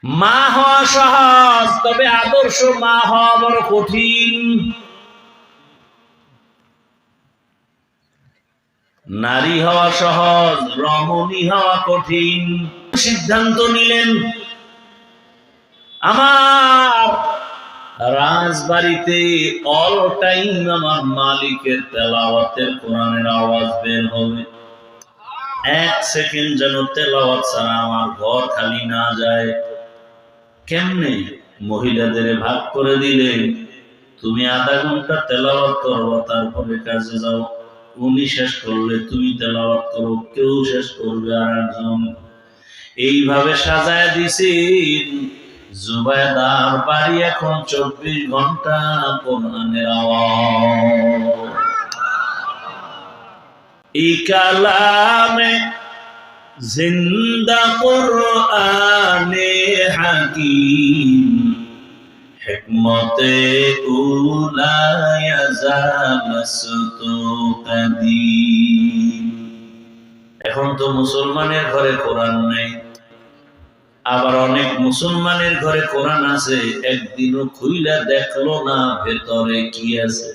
মা হওয়া সহজ, তবে আদর্শ মা হওয়া বড় কঠিন। নারী হওয়া সহজ, রমণী হওয়া কঠিন। সিদ্ধান্ত নিলেন আমার রাজবাড়িতে অল টাইম আমার মালিকের তেলাওয়াতের কোরআনের আওয়াজ বের হবে, এক সেকেন্ড যেন তেলাওয়াত ছাড়া আমার ঘর খালি না যায়। কেমনে? মহিলাদের ভাগ করে দিলেন, তুমি আধা ঘন্টা তেলাওয়াত করো, তারপরে কাজে যাও। উনি শেষ করলে তুমি তেলাওয়াত করো, কেউ শেষ করবে আর একজন। এইভাবে সাজায় দিছেন। জুবাইদার বাড়ি এখন 24 ঘন্টা কোরআনের আওয়াজ। এই কালামে জিন্দা কুরআনে হাকিম, হিকমতে উলা ইয়াজালাসতু কাদিম। এখন তো মুসলমানের ঘরে কোরআন নাই, আবার অনেক মুসলমানের ঘরে কোরআন আছে, একদিনও খুইলা দেখলো না ভেতরে কি আছে।